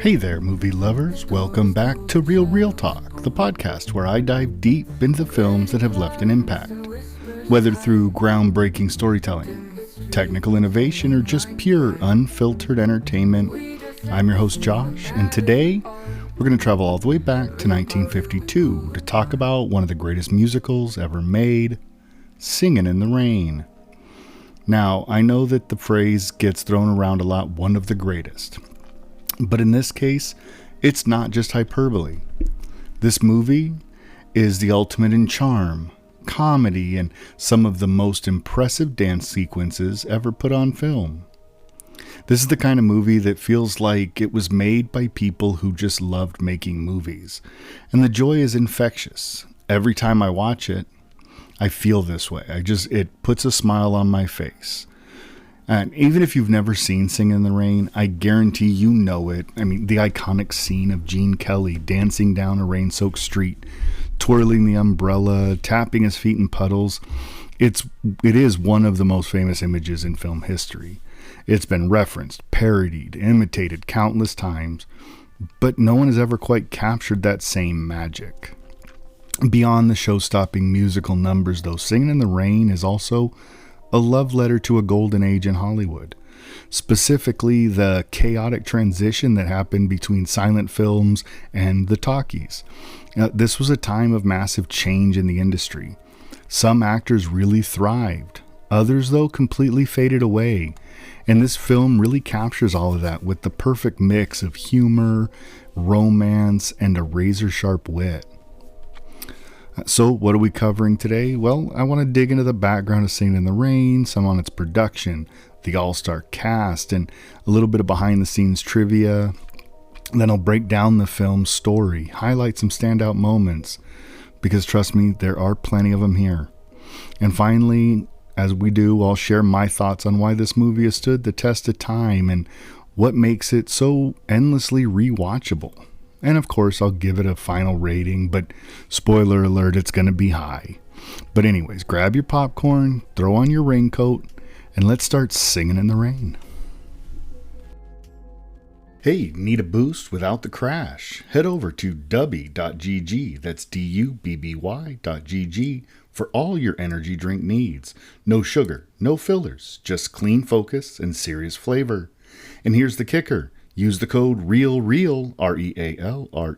Hey there, movie lovers. Welcome back to Real Talk, the podcast where I dive deep into films that have left an impact. Whether through groundbreaking storytelling, technical innovation, or just pure unfiltered entertainment, I'm your host Josh, and today we're going to travel all the way back to 1952 to talk about one of the greatest musicals ever made, Singin' in the Rain. Now, I know that the phrase gets thrown around a lot, one of the greatest. But in this case, it's not just hyperbole. This movie is the ultimate in charm, comedy, and some of the most impressive dance sequences ever put on film. This is the kind of movie that feels like it was made by people who just loved making movies. And the joy is infectious. Every time I watch it, I feel this way. It puts a smile on my face. And even if you've never seen Singin' in the Rain, I guarantee you know it. I mean, the iconic scene of Gene Kelly dancing down a rain-soaked street, twirling the umbrella, tapping his feet in puddles. It is one of the most famous images in film history. It's been referenced, parodied, imitated countless times, but no one has ever quite captured that same magic. Beyond the show-stopping musical numbers, though, Singin' in the Rain is also a love letter to a golden age in Hollywood, specifically the chaotic transition that happened between silent films and the talkies. This was a time of massive change in the industry. Some actors really thrived, others, though, completely faded away, and this film really captures all of that with the perfect mix of humor, romance, and a razor-sharp wit. So what are we covering today? Well, I want to dig into the background of Singin' in the Rain, some on its production, the all-star cast, and a little bit of behind-the-scenes trivia. Then I'll break down the film's story, highlight some standout moments, because trust me, there are plenty of them here. And finally, as we do, I'll share my thoughts on why this movie has stood the test of time and what makes it so endlessly rewatchable. And of course, I'll give it a final rating, but spoiler alert, it's going to be high. But anyways, grab your popcorn, throw on your raincoat, and let's start singing in the rain. Hey, need a boost without the crash? Head over to dubby.gg, that's dubby.gg, for all your energy drink needs. No sugar, no fillers, just clean focus and serious flavor. And here's the kicker. Use the code REALREAL, REALREEL,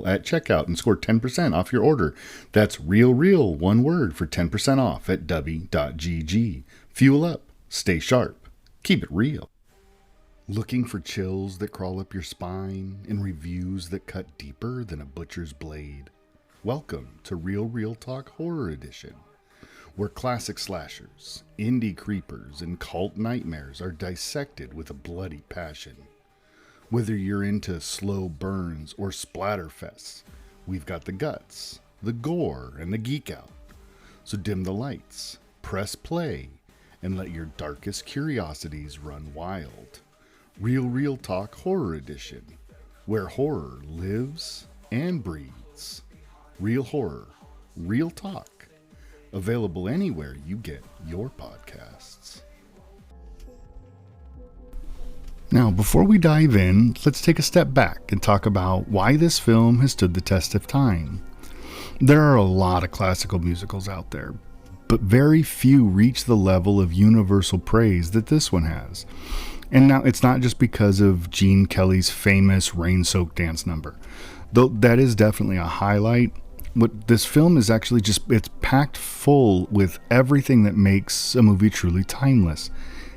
at checkout and score 10% off your order. That's REALREAL, one word, for 10% off at dubby.gg. Fuel up, stay sharp, keep it real. Looking for chills that crawl up your spine and reviews that cut deeper than a butcher's blade? Welcome to Real Talk Horror Edition, where classic slashers, indie creepers, and cult nightmares are dissected with a bloody passion. Whether you're into slow burns or splatterfests, we've got the guts, the gore, and the geek out. So dim the lights, press play, and let your darkest curiosities run wild. Real Talk Horror Edition, where horror lives and breathes. Real horror, real talk. Available anywhere you get your podcasts. Now, before we dive in, let's take a step back and talk about why this film has stood the test of time. There are a lot of classical musicals out there, but very few reach the level of universal praise that this one has. And now, it's not just because of Gene Kelly's famous rain-soaked dance number, though that is definitely a highlight. What this film is actually it's packed full with everything that makes a movie truly timeless.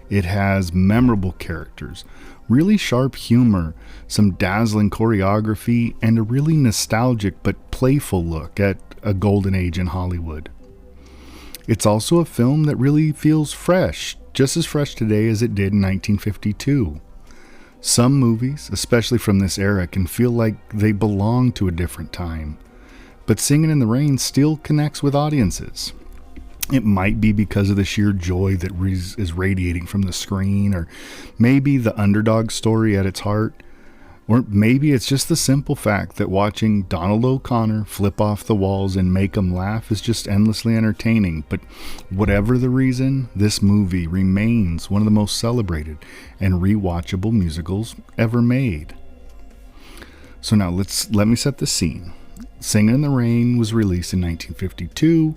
It has memorable characters, really sharp humor, some dazzling choreography, and a really nostalgic but playful look at a golden age in Hollywood. It's also a film that really feels fresh, just as fresh today as it did in 1952. Some movies, especially from this era, can feel like they belong to a different time. But Singin' in the Rain still connects with audiences. It might be because of the sheer joy that is radiating from the screen, or maybe the underdog story at its heart, or maybe it's just the simple fact that watching Donald O'Connor flip off the walls and make them laugh is just endlessly entertaining. But whatever the reason, this movie remains one of the most celebrated and rewatchable musicals ever made. So now let me set the scene. Singin' in the Rain was released in 1952,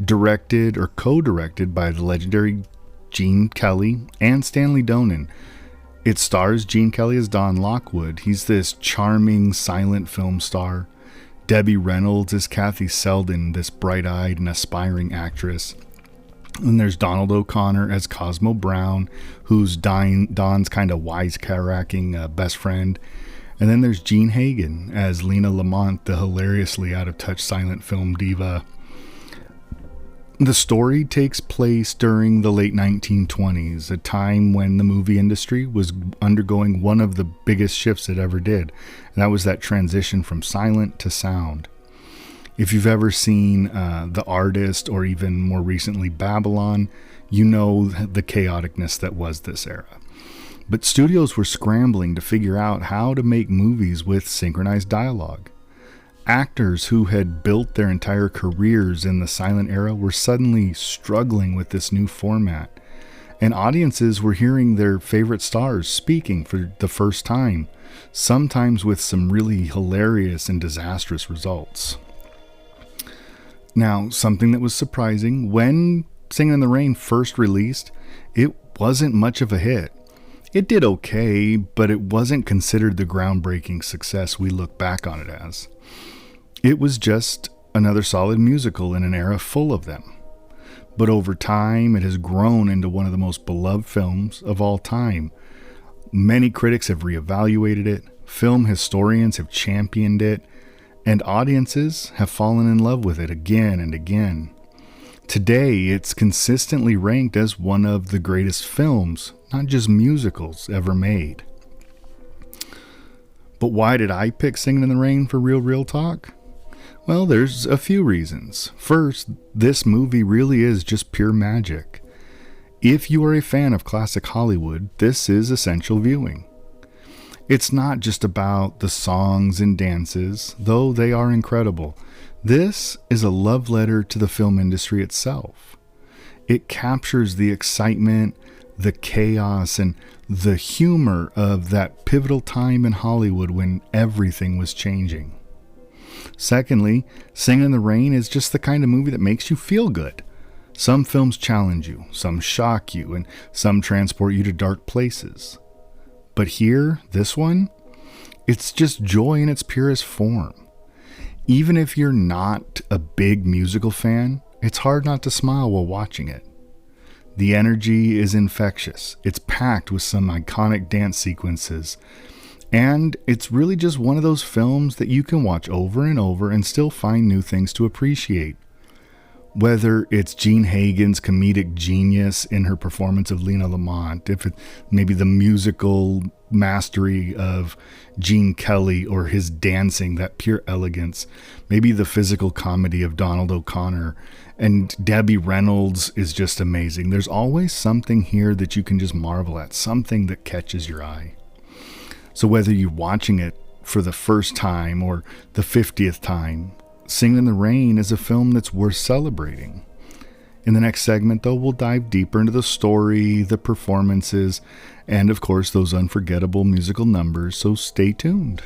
directed or co-directed by the legendary Gene Kelly and Stanley Donen. It stars Gene Kelly as Don Lockwood. He's this charming silent film star. Debbie Reynolds is Kathy Selden, this bright-eyed and aspiring actress. And there's Donald O'Connor as Cosmo Brown, who's Don's kind of wisecracking best friend. And then there's Jean Hagen as Lena Lamont, the hilariously out-of-touch silent film diva. The story takes place during the late 1920s, a time when the movie industry was undergoing one of the biggest shifts it ever did, and that was that transition from silent to sound. If you've ever seen The Artist or even more recently Babylon, you know the chaoticness that was this era. But studios were scrambling to figure out how to make movies with synchronized dialogue. Actors who had built their entire careers in the silent era were suddenly struggling with this new format, and audiences were hearing their favorite stars speaking for the first time, sometimes with some really hilarious and disastrous results. Now, something that was surprising, when Singin' in the Rain first released, it wasn't much of a hit. It did okay, but it wasn't considered the groundbreaking success we look back on it as. It was just another solid musical in an era full of them. But over time, it has grown into one of the most beloved films of all time. Many critics have reevaluated it, film historians have championed it, and audiences have fallen in love with it again and again. Today, it's consistently ranked as one of the greatest films, not just musicals, ever made. But why did I pick Singin' in the Rain for Real Talk? Well, there's a few reasons. First, this movie really is just pure magic. If you are a fan of classic Hollywood, this is essential viewing. It's not just about the songs and dances, though they are incredible. This is a love letter to the film industry itself. It captures the excitement, the chaos, and the humor of that pivotal time in Hollywood when everything was changing. Secondly, Singin' in the Rain is just the kind of movie that makes you feel good. Some films challenge you, some shock you, and some transport you to dark places. But here, this one, it's just joy in its purest form. Even if you're not a big musical fan, it's hard not to smile while watching it. The energy is infectious. It's packed with some iconic dance sequences. And it's really just one of those films that you can watch over and over and still find new things to appreciate. Whether it's Jean Hagen's comedic genius in her performance of Lena Lamont, if it maybe the musical mastery of Gene Kelly or his dancing, that pure elegance, maybe the physical comedy of Donald O'Connor, and Debbie Reynolds is just amazing. There's always something here that you can just marvel at, something that catches your eye. So whether you're watching it for the first time or the 50th time, Singin' in the Rain is a film that's worth celebrating. In the next segment, though, we'll dive deeper into the story, the performances, and of course those unforgettable musical numbers, so stay tuned.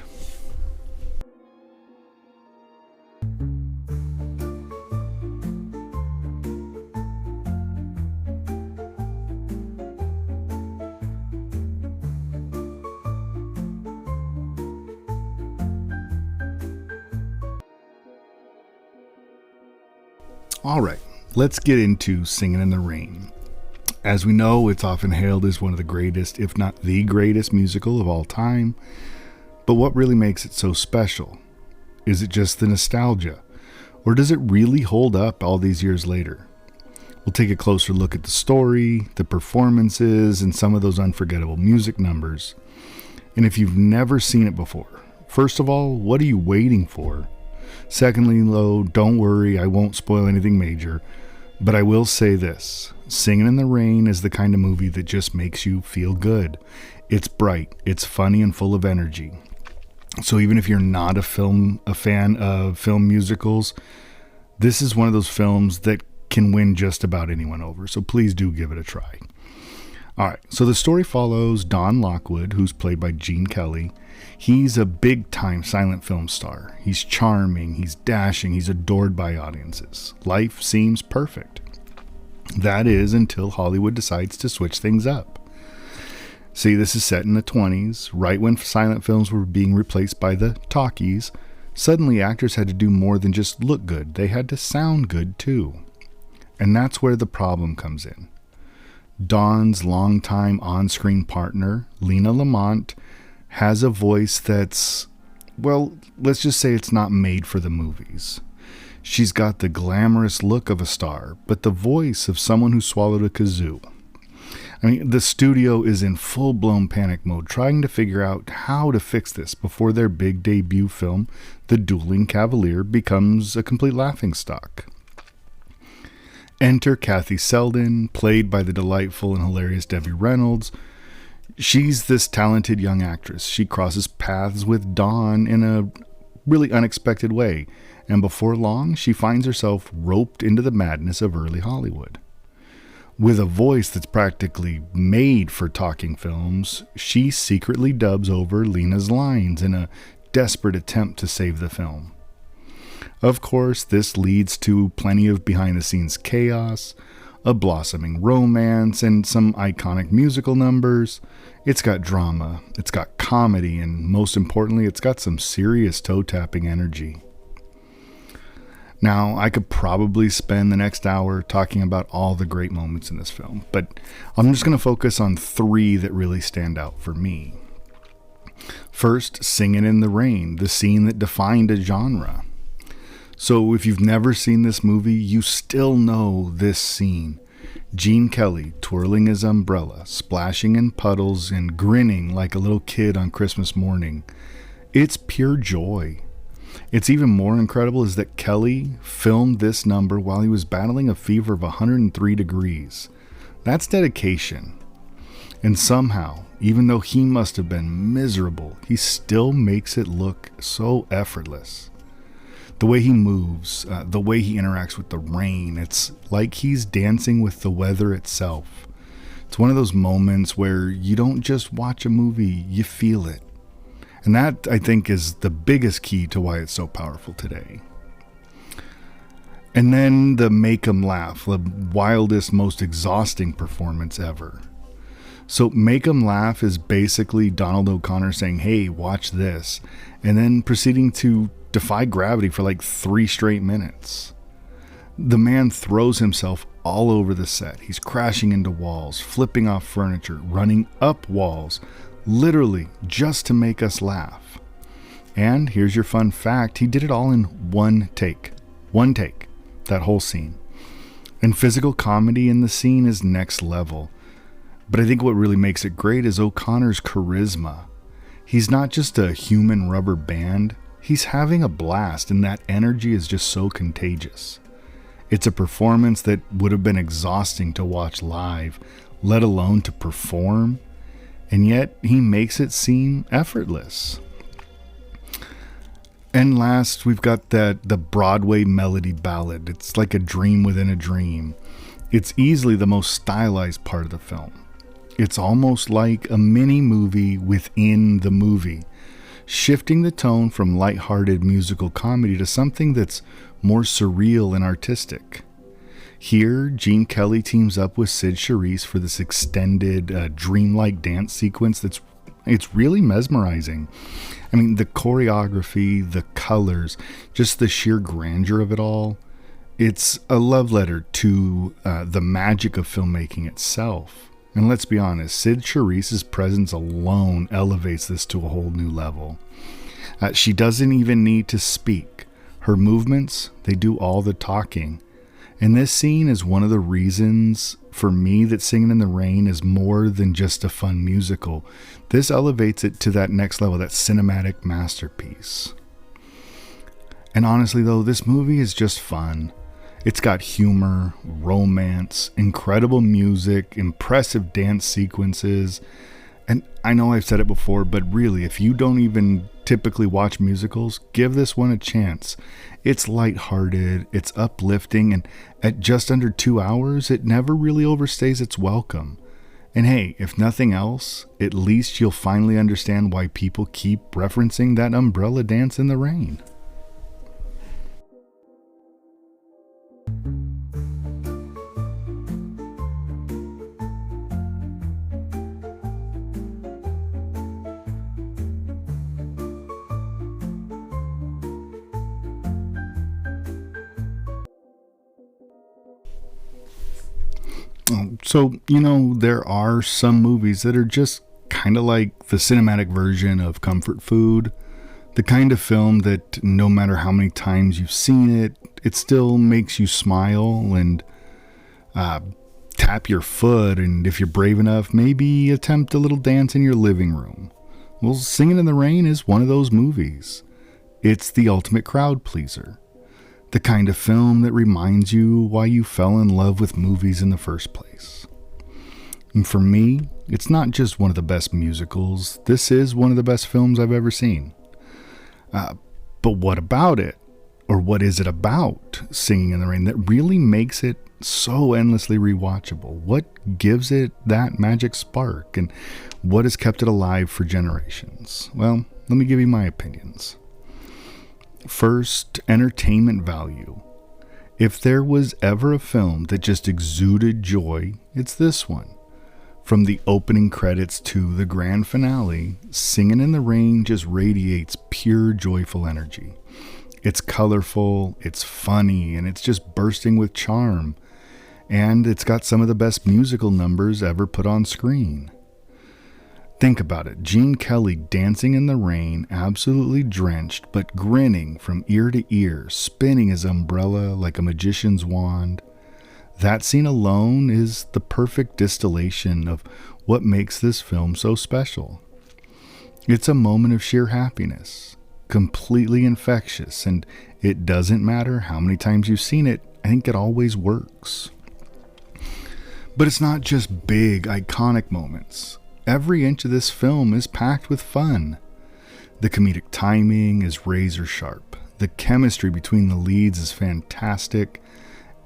All right, let's get into Singin' in the Rain. As we know, it's often hailed as one of the greatest, if not the greatest musical of all time. But what really makes it so special? Is it just the nostalgia? Or does it really hold up all these years later? We'll take a closer look at the story, the performances, and some of those unforgettable music numbers. And if you've never seen it before, first of all, what are you waiting for? Secondly, though, don't worry, I won't spoil anything major, but I will say this. Singin' in the Rain is the kind of movie that just makes you feel good. It's bright, it's funny, and full of energy. So even if you're not a fan of film musicals, this is one of those films that can win just about anyone over, so please do give it a try. All right, so the story follows Don Lockwood, who's played by Gene Kelly. He's a big-time silent film star. He's charming, he's dashing, he's adored by audiences. Life seems perfect. That is until Hollywood decides to switch things up. See, this is set in the 20s, right when silent films were being replaced by the talkies. Suddenly, actors had to do more than just look good. They had to sound good, too. And that's where the problem comes in. Don's longtime on-screen partner, Lena Lamont, has a voice that's, well, let's just say it's not made for the movies. She's got the glamorous look of a star, but the voice of someone who swallowed a kazoo. I mean, the studio is in full-blown panic mode, trying to figure out how to fix this before their big debut film, The Dueling Cavalier, becomes a complete laughingstock. Enter Kathy Selden, played by the delightful and hilarious Debbie Reynolds. She's this talented young actress. She crosses paths with Don in a really unexpected way, and before long, she finds herself roped into the madness of early Hollywood. With a voice that's practically made for talking films, she secretly dubs over Lena's lines in a desperate attempt to save the film. Of course, this leads to plenty of behind-the-scenes chaos, a blossoming romance, and some iconic musical numbers. It's got drama, it's got comedy, and most importantly, it's got some serious toe-tapping energy. Now, I could probably spend the next hour talking about all the great moments in this film, but I'm just going to focus on 3 that really stand out for me. First, Singin' in the Rain, the scene that defined a genre. So if you've never seen this movie, you still know this scene. Gene Kelly twirling his umbrella, splashing in puddles, and grinning like a little kid on Christmas morning. It's pure joy. It's even more incredible is that Kelly filmed this number while he was battling a fever of 103 degrees. That's dedication. And somehow, even though he must have been miserable, he still makes it look so effortless. The way he moves, the way he interacts with the rain, it's like he's dancing with the weather itself. It's one of those moments where you don't just watch a movie, you feel it. And that, I think, is the biggest key to why it's so powerful today. And then the Make 'em Laugh, the wildest, most exhausting performance ever. So Make 'em Laugh is basically Donald O'Connor saying, hey, watch this, and then proceeding to defy gravity for like 3 straight minutes. The man throws himself all over the set. He's crashing into walls, flipping off furniture, running up walls, literally just to make us laugh. And here's your fun fact, he did it all in one take, that whole scene. And physical comedy in the scene is next level. But I think what really makes it great is O'Connor's charisma. He's not just a human rubber band, he's having a blast, and that energy is just so contagious. It's a performance that would have been exhausting to watch live, let alone to perform. And yet, he makes it seem effortless. And last, we've got the Broadway melody ballad. It's like a dream within a dream. It's easily the most stylized part of the film. It's almost like a mini movie within the movie, shifting the tone from lighthearted musical comedy to something that's more surreal and artistic. Here, Gene Kelly teams up with Sid Charisse for this extended, dreamlike dance sequence it's really mesmerizing. I mean, the choreography, the colors, just the sheer grandeur of it all. It's a love letter to the magic of filmmaking itself. And let's be honest, Sid Charisse's presence alone elevates this to a whole new level. She doesn't even need to speak. Her movements, they do all the talking. And this scene is one of the reasons for me that Singin' in the Rain is more than just a fun musical. This elevates it to that next level, that cinematic masterpiece. And honestly though, this movie is just fun. It's got humor, romance, incredible music, impressive dance sequences. And I know I've said it before, but really, if you don't even typically watch musicals, give this one a chance. It's lighthearted, it's uplifting, and at just under 2 hours, it never really overstays its welcome. And hey, if nothing else, at least you'll finally understand why people keep referencing that umbrella dance in the rain. So, there are some movies that are just kind of like the cinematic version of comfort food. The kind of film that no matter how many times you've seen it, it still makes you smile and tap your foot, and if you're brave enough, maybe attempt a little dance in your living room. Well, Singin' in the Rain is one of those movies. It's the ultimate crowd pleaser. The kind of film that reminds you why you fell in love with movies in the first place. And for me, it's not just one of the best musicals. This is one of the best films I've ever seen. But what about it? Or what is it about Singin' in the Rain that really makes it so endlessly rewatchable? What gives it that magic spark? And what has kept it alive for generations? Well, let me give you my opinions. First, entertainment value. If there was ever a film that just exuded joy, it's this one. From the opening credits to the grand finale, Singin' in the Rain just radiates pure joyful energy. It's colorful, it's funny, and it's just bursting with charm. And it's got some of the best musical numbers ever put on screen. Think about it. Gene Kelly dancing in the rain, absolutely drenched, but grinning from ear to ear, spinning his umbrella like a magician's wand. That scene alone is the perfect distillation of what makes this film so special. It's a moment of sheer happiness, completely infectious, and it doesn't matter how many times you've seen it, I think it always works. But it's not just big, iconic moments. Every inch of this film is packed with fun. The comedic timing is razor sharp. The chemistry between the leads is fantastic,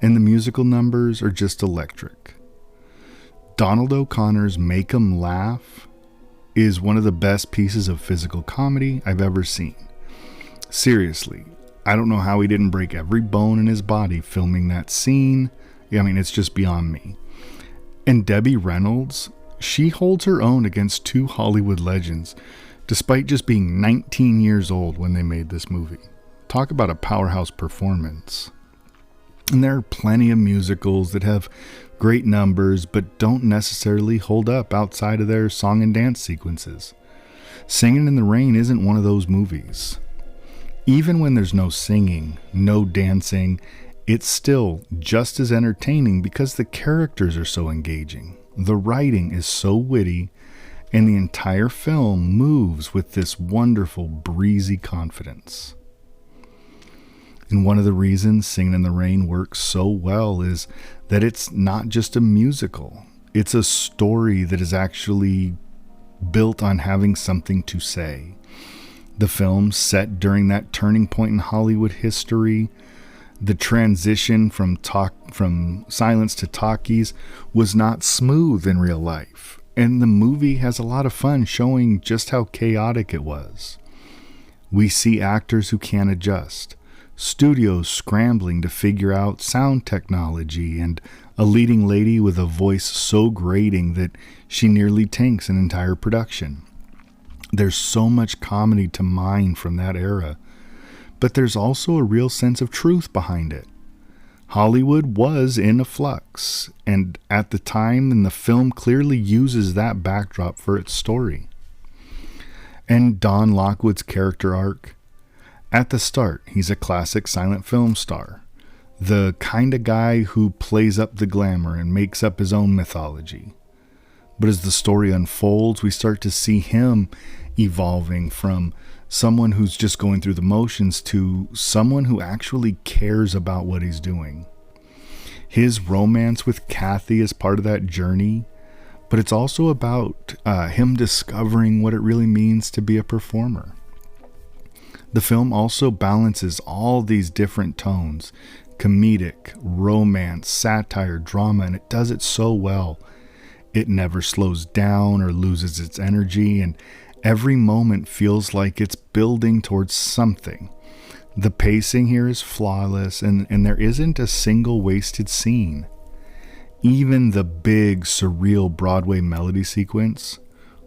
and the musical numbers are just electric. Donald O'Connor's Make 'Em Laugh is one of the best pieces of physical comedy I've ever seen. Seriously, I don't know how he didn't break every bone in his body filming that scene. It's just beyond me. And Debbie Reynolds, she holds her own against two Hollywood legends, despite just being 19 years old when they made this movie. Talk about a powerhouse performance. And there are plenty of musicals that have great numbers, but don't necessarily hold up outside of their song and dance sequences. Singin' in the Rain isn't one of those movies. Even when there's no singing, no dancing, it's still just as entertaining because the characters are so engaging. The writing is so witty, and the entire film moves with this wonderful, breezy confidence. And one of the reasons Singin' in the Rain works so well is that it's not just a musical. It's a story that is actually built on having something to say. The film, set during that turning point in Hollywood history, the transition from silence to talkies was not smooth in real life, and the movie has a lot of fun showing just how chaotic it was. We see actors who can't adjust, studios scrambling to figure out sound technology, and a leading lady with a voice so grating that she nearly tanks an entire production. There's so much comedy to mine from that era, but there's also a real sense of truth behind it. Hollywood was in a flux, and at the time, and the film clearly uses that backdrop for its story. And Don Lockwood's character arc. At the start, he's a classic silent film star, the kind of guy who plays up the glamour and makes up his own mythology. But as the story unfolds, we start to see him evolving from someone who's just going through the motions to someone who actually cares about what he's doing. His romance with Kathy is part of that journey, but it's also about him discovering what it really means to be a performer. The film also balances all these different tones, comedic, romance, satire, drama, and it does it so well. It never slows down or loses its energy, and every moment feels like it's building towards something. The pacing here is flawless, and there isn't a single wasted scene. Even the big, surreal Broadway melody sequence,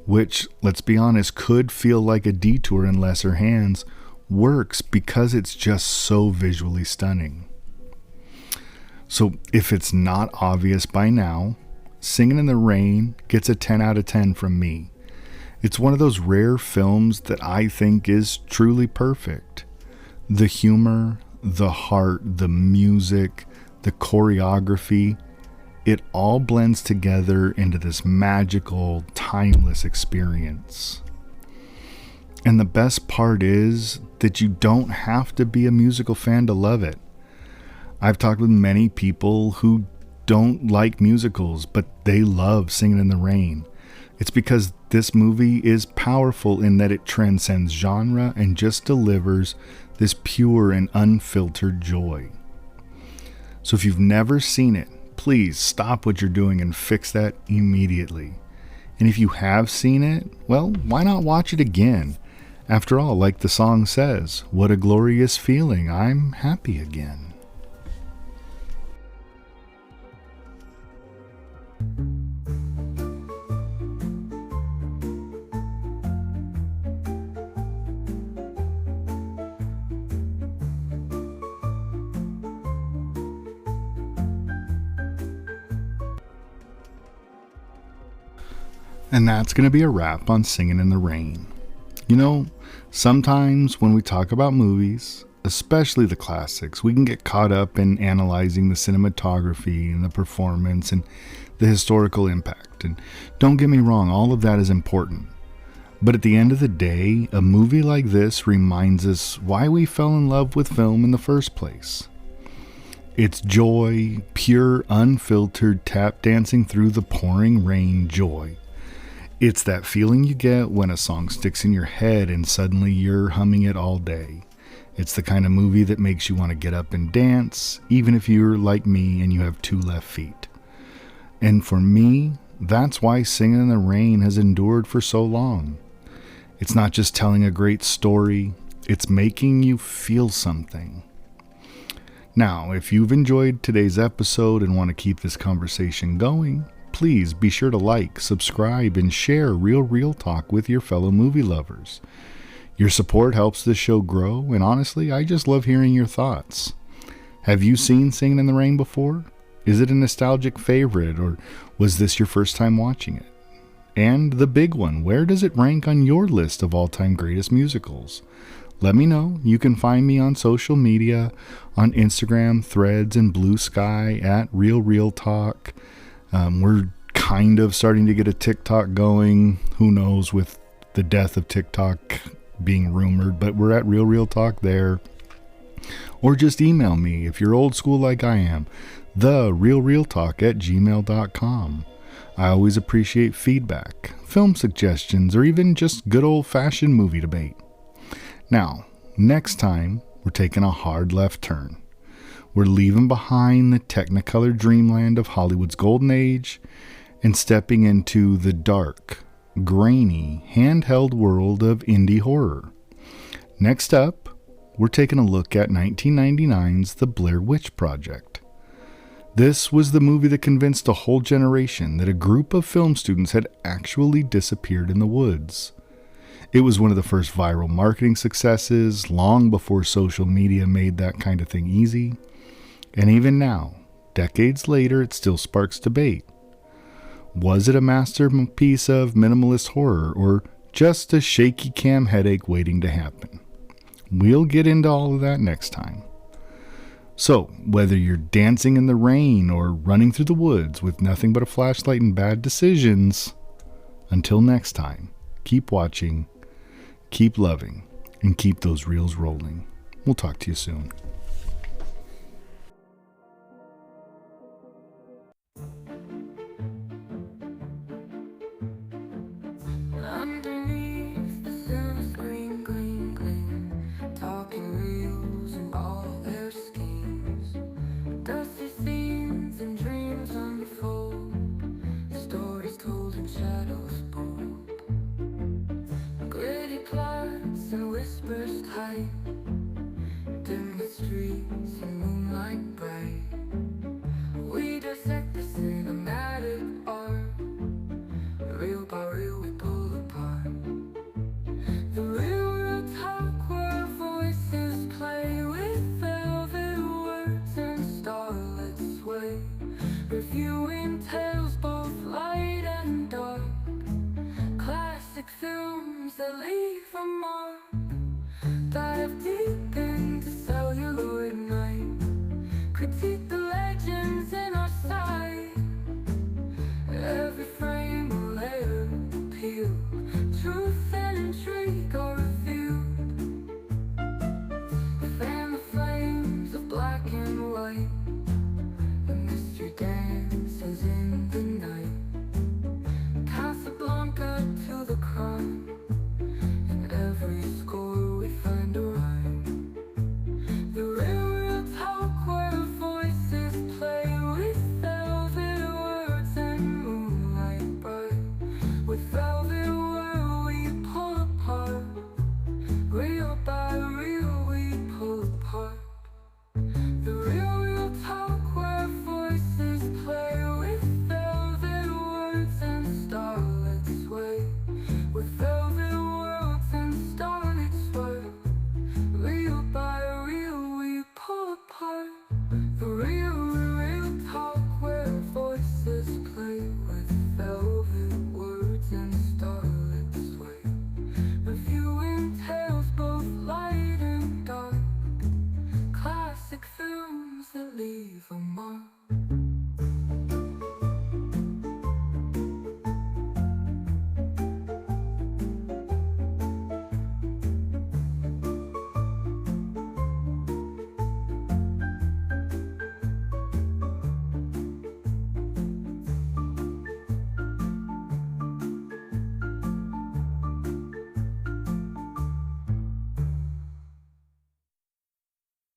which, let's be honest, could feel like a detour in lesser hands, works because it's just so visually stunning. So if it's not obvious by now, Singin' in the Rain gets a 10 out of 10 from me. It's one of those rare films that I think is truly perfect. The humor, the heart, the music, the choreography, it all blends together into this magical, timeless experience. And the best part is that you don't have to be a musical fan to love it. I've talked with many people who don't like musicals, but they love Singin' in the Rain. It's because this movie is powerful in that it transcends genre and just delivers this pure and unfiltered joy. So if you've never seen it, please stop what you're doing and fix that immediately. And if you have seen it, well, why not watch it again? After all, like the song says, what a glorious feeling, I'm happy again. And that's going to be a wrap on Singin' in the Rain. You know, sometimes when we talk about movies, especially the classics, we can get caught up in analyzing the cinematography and the performance and the historical impact. And don't get me wrong, all of that is important. But at the end of the day, a movie like this reminds us why we fell in love with film in the first place. It's joy, pure, unfiltered tap dancing through the pouring rain joy. It's that feeling you get when a song sticks in your head and suddenly you're humming it all day. It's the kind of movie that makes you want to get up and dance, even if you're like me and you have 2 left feet. And for me, that's why Singin' in the Rain has endured for so long. It's not just telling a great story, it's making you feel something. Now, if you've enjoyed today's episode and want to keep this conversation going, please be sure to like, subscribe, and share Real Talk with your fellow movie lovers. Your support helps this show grow, and honestly, I just love hearing your thoughts. Have you seen Singin' in the Rain before? Is it a nostalgic favorite, or was this your first time watching it? And the big one, where does it rank on your list of all-time greatest musicals? Let me know. You can find me on social media, on Instagram, Threads, and Blue Sky at Real Talk. We're kind of starting to get a TikTok going. Who knows with the death of TikTok being rumored, but we're at Real Talk there. Or just email me if you're old school like I am, therealrealtalk@gmail.com. I always appreciate feedback, film suggestions, or even just good old-fashioned movie debate. Now, next time, we're taking a hard left turn. We're leaving behind the Technicolor dreamland of Hollywood's golden age and stepping into the dark, grainy, handheld world of indie horror. Next up, we're taking a look at 1999's The Blair Witch Project. This was the movie that convinced a whole generation that a group of film students had actually disappeared in the woods. It was one of the first viral marketing successes, long before social media made that kind of thing easy. And even now, decades later, it still sparks debate. Was it a masterpiece of minimalist horror, or just a shaky cam headache waiting to happen? We'll get into all of that next time. So, whether you're dancing in the rain or running through the woods with nothing but a flashlight and bad decisions, until next time, keep watching, keep loving, and keep those reels rolling. We'll talk to you soon. Underneath the sun's green, green, green, talking reels and all their schemes, dusty scenes and dreams unfold, stories floods and whispers hide. Dim the streets